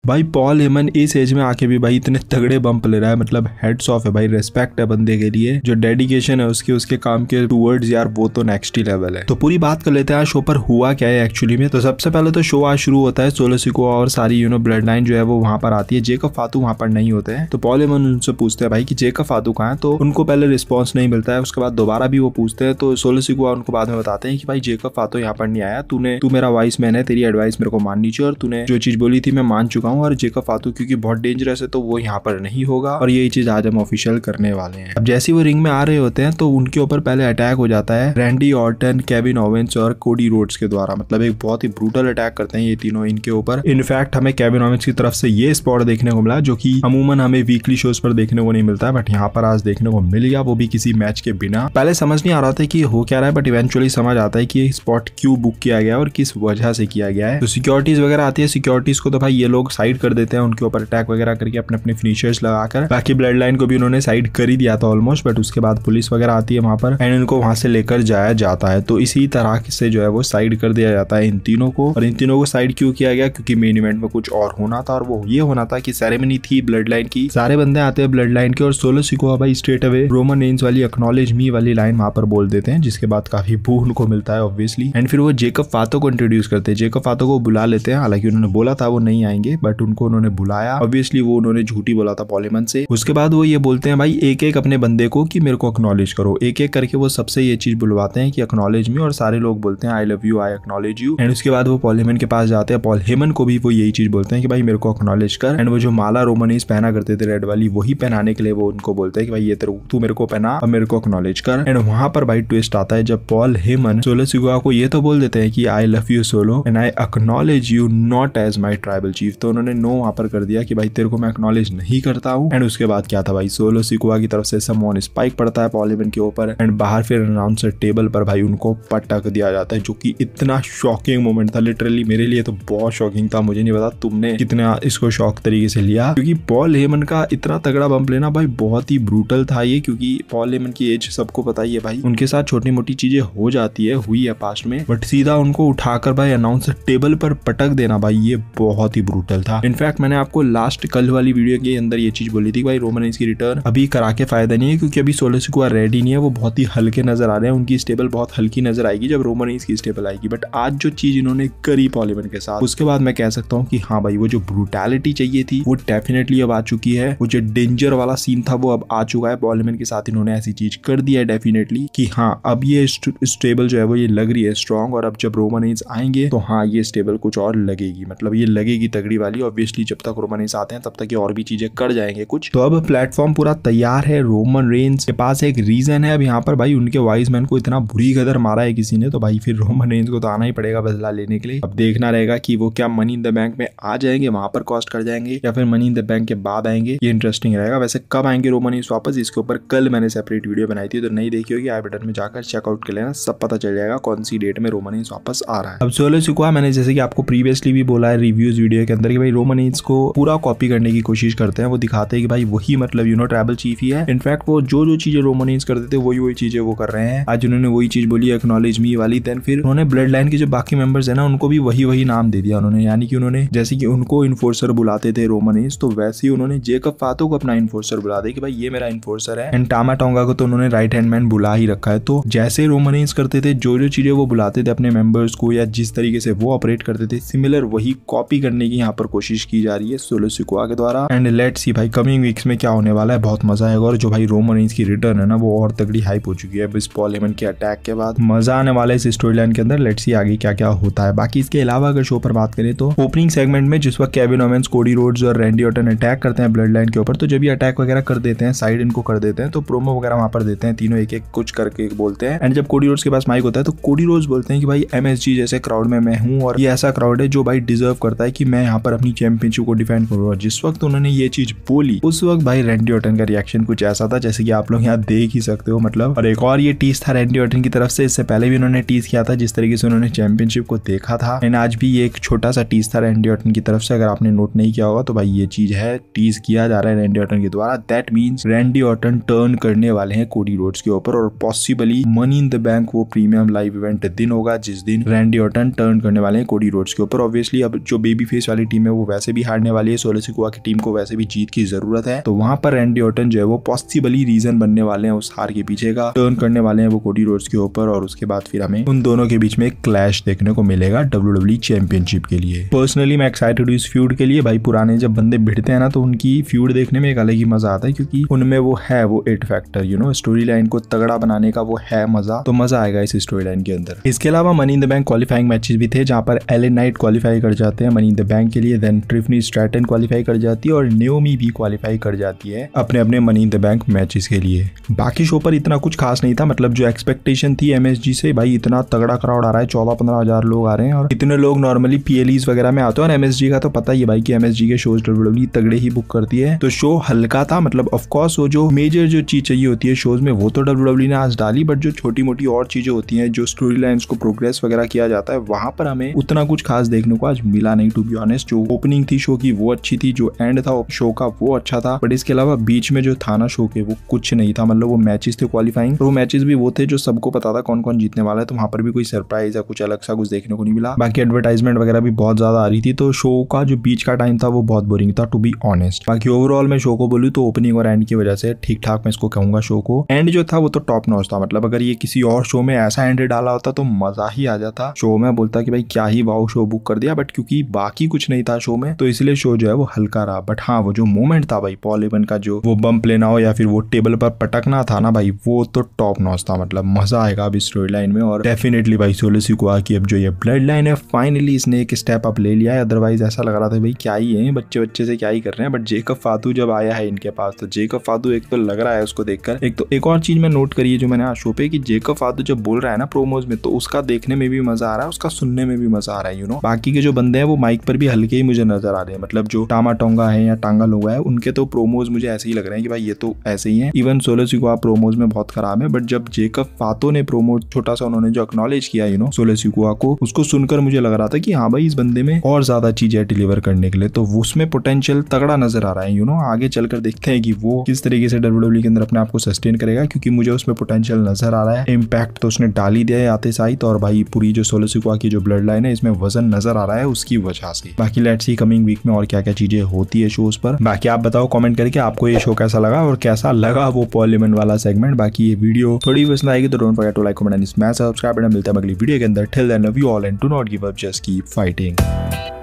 भाई Paul Heyman इस as में आके भी भाई इतने तगड़े बम्प ले रहा है, मतलब हेड्स ऑफ है भाई, रेस्पेक्ट है बंदे के लिए, जो डेडिकेशन है उसके काम के टूवर्ड्स यार वो तो नेक्स्ट ही लेवल है। तो पूरी बात कर लेते हैं आज शो पर हुआ क्या है एक्चुअली में। तो सबसे पहले तो शो आज शुरू होता है, सोलो सिकोआ और सारी ब्लड लाइन जो है वो वहां पर आती है। जेकब फातू वहां पर नहीं होते हैं, तो पॉल हेमन उनसे पूछते हैं भाई कि जेकब फातू कहाँ है, तो उनको पहले रिस्पॉन्स नहीं मिलता है। उसके बाद दोबारा भी वो पूछते हैं, तो सोलो सिकोआ उनको बाद में बताते हैं कि भाई जेकब फातू यहाँ पर नहीं आया, तू मेरा वाइस मैन है, तेरी एडवाइस मेरे को माननी चाहिए और तूने जो चीज बोली थी मैं मान चुका हूँ, और जेकब फातू क्योंकि बहुत डेंजरस है तो वो यहाँ पर नहीं होगा, और यही चीज आज हम ऑफिशियल करने वाले हैं। अब जैसे वो रिंग में आ रहे होते हैं तो उनके ऊपर पहले अटैक हो जाता है रैंडी ऑर्टन, केविन ओवेंस और कोडी रोड्स के द्वारा। मतलब एक बहुत ही ब्रूटल अटैक करते हैं ये तीनों इनके ऊपर। इनफैक्ट हमें केविन ओवेंस की तरफ से ये स्पॉट देखने को मिला जो कि अमूमन हमें वीकली शोज पर देखने को नहीं मिलता है, बट यहाँ पर आज देखने को मिल गया, वो भी किसी मैच के बिना। पहले समझ नहीं आ रहा था कि हो क्या रहा है, बट इवेंचुअली समझ आता है कि ये स्पॉट क्यों बुक किया गया और किस वजह से किया गया है। तो सिक्योरिटीज वगैरह आती है, सिक्योरिटीज को तो भाई ये लोग साइड कर देते हैं, उनके ऊपर अटैक वगैरह करके अपने अपने फिनिशर्स लगाकर। बाकी ब्लड लाइन को भी उन्होंने साइड कर ही दिया था ऑलमोस्ट, बट उसके बाद पुलिस वगैरह आती है वहां पर एंड इनको वहां से लेकर जाया जाता है। तो इसी तरह से जो है वो साइड कर दिया जाता है इन तीनों को। और इन तीनों को साइड क्यों किया गया, क्योंकि मेन इवेंट में कुछ और होना था, और वो ये होना था कि सेरेमनी थी ब्लड लाइन की, सारे बंदे आते हैं ब्लड लाइन के, और सोलो सिकोआ भाई स्ट्रेट अवे रोमन रेंज वाली एक्नॉलेज मी वाली लाइन वहां पर बोल देते हैं, जिसके बाद काफी बू उनको मिलता है ऑब्वियसली। एंड फिर वो जेकब फातो को इंट्रोड्यूस करते हैं, जेकब फातो को बुला लेते हैं, हालांकि उन्होंने बोला था वो नहीं आएंगे, बट उनको उन्होंने बुलाया। ऑब्वियसली वो उन्होंने झूठी बोला था पॉल हेमन से। उसके बाद वो ये बोलते हैं भाई एक एक अपने बंदे को कि मेरे को एक्नॉलेज करो, एक एक करके वो सबसे ये चीज बुलवाते हैं कि एक्नॉलेज मी, और सारे लोग बोलते हैं आई love you, I acknowledge you. And उसके बाद वो पॉल हेमन के पास जाते हैं, पॉल हेमन को भी वो यही चीज बोलते हैं कि भाई मेरे को एक्नॉलेज कर। एंड वो जो माला रोमनीज पहना करते थे रेड वाली, वही पहनाने के लिए वो उनको बोलते हैं कि भाई ये तू मेरे को पहना और मेरे को एक्नॉलेज कर। एंड वहां पर भाई ट्विस्ट आता है जब पॉल हेमन सोलो सिकोआ को ये तो बोल देते हैं कि I love you Solo and I acknowledge you not as my tribal chief. तो उन्होंने नो वहां पर कर दिया कि भाई तेरे को मैं एक्नॉलेज नहीं करता हूँ। एंड उसके बाद क्या था भाई, सोलो सिकोआ की तरफ से समवन स्पाइक पड़ता है पॉल हेमन के ऊपर, एंड बाहर फिर अनाउंसर टेबल पर भाई उनको पटक दिया जाता है, जो कि इतना शॉकिंग मोमेंट था लिटरली। मेरे लिए तो बहुत शॉकिंग था, मुझे नहीं पता तुमने कितना इसको शॉक तरीके से लिया, क्योंकि पॉल हेमन का इतना तगड़ा बम्प लेना भाई बहुत ही ब्रूटल था ये। क्योंकि पॉल हेमन की एज सबको पता ही है भाई, उनके साथ छोटी मोटी चीजें हो जाती है, हुई है पास्ट में, बट सीधा उनको उठाकर भाई अनाउंसर टेबल पर पटक देना भाई ये बहुत ही ब्रूटल था। इनफैक्ट मैंने आपको लास्ट कल वाली वीडियो के अंदर ये चीज बोली थी भाई रोमन रेंज की रिटर्न अभी करा के फायदा नहीं है, क्योंकि अभी सोलो सिकोआ रेडी नहीं है, वो बहुत ही हल्के नजर आ रहे हैं, उनकी स्टेबल बहुत हल्की नजर आएगी जब रोमन रेंज की स्टेबल आएगी। बट आज जो चीज इन्होंने करी पॉल हेमन के साथ, उसके बाद मैं कह सकता हूँ कि हाँ भाई वो जो ब्रूटैलिटी चाहिए थी वो डेफिनेटली अब आ चुकी है, वो जो डेंजर वाला सीन था वो अब आ चुका है। पॉल हेमन के साथ इन्होंने ऐसी चीज कर दी है डेफिनेटली कि हाँ अब ये स्टेबल जो है वो ये लग रही है स्ट्रॉन्ग, और अब जब रोमन रेंज आएंगे तो हाँ ये स्टेबल कुछ और लगेगी, मतलब ये लगेगी तगड़ी वाली। ऑब्वियसली जब तक रोमन रेंज आते हैं तब तक ये और भी चीजें कर जाएंगे कुछ। तो अब प्लेटफॉर्म पूरा तैयार है, रोमन रेंज के पास एक रीजन है अब यहाँ पर भाई, उनके वाइज मैन को इतना बुरी कदर मारा है किसी ने, तो भाई फिर रोमन रेंज को तो आना ही पड़ेगा बदला लेने के लिए। अब देखना रहेगा कि वो क्या मनी इन द बैंक में आ जाएंगे, वहां पर कॉस्ट कर जाएंगे, या फिर मनी इन द बैंक के बाद आएंगे, ये इंटरेस्टिंग रहेगा। वैसे कब आएंगे रोमन रेंज वापस, इसके ऊपर कल मैंने सेपरेट वीडियो बनाई थी, तो नहीं देखी होगी आई बटन में जाकर चेकआउट कर लेना, सब पता चल जाएगा कौन सी डेट में रोमन रेंज वापस आ रहा है। अब सोलो सिकोआ मैंने जैसे कि आपको प्रीवियसली भी बोला है रिव्यूज वीडियो के अंदर कि भाई रोमन रेंज को पूरा कॉपी करने की कोशिश करते हैं, वो दिखाते हैं कि भाई वही मतलब ट्राइबल चीफ ही है। इनफैक्ट वो जो चीजें रोमन रेंज करते थे वही चीजें वो कर रहे हैं। आज उन्होंने वही चीज बोली एक्नॉलेज मी वाली, देन फिर उन्होंने ब्लड लाइन के जो बाकी मेंबर्स है ना उनको भी वही नाम दे दिया उन्होंने, यानी कि उन्होंने जैसे कि उनको इन्फोर्सर बुलाते थे रोमन रेंज, तो वैसे ही उन्होंने जेकब फातो को अपना इन्फोर्सर बुला दे कि भाई ये मेरा इन्फोर्सर है। एंड टामा टोंगा को तो उन्होंने राइट हैंड मैन बुला ही रखा है। तो जैसे रोमन रेंज करते थे, जो चीजें वो बुलाते थे अपने मेंबर्स को, या जिस तरीके से वो ऑपरेट करते थे, सिमिलर वही कॉपी करने की यहाँ पर कोशिश की जा रही है सोलो सिकोआ के द्वारा। एंड लेट्स सी भाई कमिंग वीक्स में क्या होने वाला है, बहुत मजा आएगा। और जो भाई रोमन रेंज की रिटर्न है ना वो और तगड़ी हाइप हो चुकी है इस पॉल हेमन के अटैक के बाद, मजा आने वाला है इस स्टोरी लाइन के अंदर। लेट्स सी आगे क्या क्या होता है। बाकी इसके अलावा अगर शो पर बात करें तो ओपनिंग सेगमेंट में जिस वक्त केविन ओवेंस, कोडी रोड्स और रैंडी ऑर्टन अटैक करते हैं ब्लड लाइन के ऊपर, तो जब ये अटैक वगैरह कर देते हैं, साइड इनको कर देते हैं, तो प्रोमो वगैरह वहां पर देते हैं, तीनों एक एक कुछ करके बोलते हैं। एंड जब कोडी रोड्स के पास माइक होता है तो कोडी रोड्स बोलते हैं कि भाई MSG जैसे क्राउड में मैं हूँ, और ये ऐसा क्राउड है जो भाई डिजर्व करता है कि मैं यहाँ पर अपनी चैंपियनशिप को डिफेंड करूँ। और जिस वक्त उन्होंने ये चीज बोली उस वक्त भाई रैंडी ऑर्टन का रिएक्शन कुछ ऐसा था जैसे कि आप लोग यहाँ देख ही सकते हो, मतलब। और एक और ये टीज था रैंडी ऑर्टन की तरफ से, इससे पहले भी उन्होंने टीज किया था जिस तरीके से उन्होंने चैंपियनशिप को देखा था। एंड आज भी ये एक छोटा सा टीज था रैंडी ऑर्टन की तरफ से, अगर आपने नोट नहीं किया होगा तो भाई ये चीज है, टीज किया जा रहा है रैंडी ऑर्टन के द्वारा। That means Randy Orton turn करने वाले हैं कोडी रोड्स के ऊपर, और possibly money in the bank वो प्रीमियम लाइव इवेंट दिन होगा जिस दिन रैंडी ऑर्टन टर्न करने वाले हैं कोडी रोड्स के ऊपर। ऑब्वियसली अब जो बेबी फेस वाली टीम है वो वैसे भी हारने वाली है, सोलो सिकोआ की टीम को वैसे भी जीत की जरूरत है। तो वहां पर रैंडी ऑर्टन जो है वो पॉसिबली रीजन बनने वाले हैं उस हार के पीछे का, टर्न करने वाले हैं वो कोडी रोड्स के ऊपर, और उसके बाद फिर हमें उन दोनों के बीच में एक क्लैश देखने को मिलेगा WWE चैंपियनशिप के लिए। पर्सनली मैं एक्साइटेड हूँ इस फ्यूड के लिए भाई। पुराने जब बंदे भिड़ते हैं ना तो उनकी फ्यूड देखने में एक अलग ही मजा आता है, क्योंकि उनमें वो है वो इट फैक्टर, स्टोरी लाइन को तगड़ा बनाने का वो है मजा, तो मजा आएगा इस स्टोरी लाइन के अंदर। इसके अलावा money in the bank qualifying matches भी थे, जहां पर एलन नाइट क्वालिफाई कर जाते हैं मनी इन द बैंक के लिए, देन ट्रिफनी स्ट्रैटन क्वालिफाई कर जाती है और न्योमी भी क्वालिफाई कर जाती है अपने अपने money in the bank matches के लिए। बाकी शो पर इतना कुछ खास नहीं था, मतलब जो एक्सपेक्टेशन थी MSG से, भाई इतना तगड़ा क्राउड आ रहा है, 14-15 हजार लोग आ रहे हैं, और इतने लोग नॉर्मली PLEs वगैरह में आते हैं। और MSG का तो पता ही है भाई कि MSG के शोज WWE तगड़े ही बुक करती है, तो शो हल्का था। मतलब ऑफ कोर्स वो जो मेजर जो चीज चाहिए होती है शोज में वो तो WWE ने आज डाली, बट जो छोटी मोटी और चीजें होती हैं, जो स्टोरी लाइन्स को प्रोग्रेस वगैरह किया जाता है, वहां पर हमें उतना कुछ खास देखने को आज मिला नहीं टू बी ऑनेस्ट। जो ओपनिंग थी शो की वो अच्छी थी, जो एंड था शो का वो अच्छा था, बट इसके अलावा बीच में जो था ना शो के वो कुछ नहीं था। मतलब वो मैचेस थे क्वालिफाइंग, वो मैचेस भी वो थे जो सबको पता था कौन कौन जीतने वाला है, तो वहां पर भी कोई सरप्राइज या कुछ अलग सा कुछ देखने को नहीं मिला। बाकी एडवर्टाइजमेंट वगैरह भी बहुत ज्यादा आ रही थी, तो शो का जो बीच का टाइम था वो बहुत बोरिंग था टू बी ऑनेस्ट। बाकी ओवरऑल मैं शो को बोलूँ तो ओपनिंग और एंड की वजह से ठीक ठाक मैं इसको कहूंगा शो को। एंड जो था वो तो टॉप नॉच था, मतलब अगर ये किसी और शो में ऐसा एंड डाला होता तो मजा ही आ जाता। शो में बोलता कि भाई क्या ही वाओ शो बुक कर दिया, बट क्योंकि बाकी कुछ नहीं था शो में तो इसलिए शो जो है वो हल्का रहा। बट हाँ, वो जो मोमेंट था भाई पॉल एवन का, जो वो बम्प लेना हो या फिर वो टेबल पर पटकना था ना भाई, वो तो टॉप नॉच था। मतलब मजा आएगा अब इस स्टोरी लाइन में। और डेफिनेटली भाई सोलो सिकोआ की अब जो ये ब्लड लाइन है फाइनली इसने एक स्टेप अप ले लिया है। अदरवाइज ऐसा लग रहा था भाई क्या ही है बच्चे से क्या ही कर रहे हैं। बट जेकब फातू जब आया है इनके पास, तो जेकब फातू एक तो लग रहा है उसको देखकर, एक और चीज मैं नोट करी है जो मैंने आज शो पे, कि जेकब फातू जब बोल रहा है ना प्रोमोज में, तो उसका देखने में भी मजा आ रहा है, उसका सुनने में भी मजा आ रहा है। बाकी के जो बंदे हैं वो माइक पर भी हल्के ही मुझे नजर आ रहे हैं, मतलब जो टामा टोंगा है या टांगा लोगा है उनके तो प्रोमोज मुझे ऐसे ही लग रहे हैं कि भाई ये तो ऐसे ही है। इवन सोलो सिकोआ प्रोमोज में बहुत खराब है, बट जब जेकब फातो ने प्रोमो छोटा सा उन्होंने जो एक्नॉलेज किया सोलो सिकोआ को, उसको सुनकर मुझे लग रहा था कि हाँ भाई इस बंदे में और ज्यादा चीजें डिलीवर करने के लिए, तो उसमें पोटेंशियल तगड़ा नजर आ रहा है। आगे चलकर देखते हैं कि वो किस तरीके से WWE के अंदर अपने आप को सस्टेन करेगा, क्योंकि मुझे उसमें पोटेंशियल नजर आ रहा है। इम्पैक्ट तो उसने डाल ही दिया है आते साइड, और भाई पूरी जो सोलो सिकोआ की जो ब्लड लाइन है इसमें वजन नजर आ रहा है उसकी वजह से। बाकी लेट्स सी कमिंग वीक में और क्या क्या चीजें होती है शोज पर। बाकी आप बताओ कमेंट करके आपको ये शो कैसा लगा और कैसा लगा वो पॉल एवन वाला सेगमेंट। बाकी ये वीडियो थोड़ी पसंद आएगी तो don't forget to like, comment and smash subscribe. मिलता है अगली वीडियो के अंदर। Till then love you all and do not give up, just keep fighting.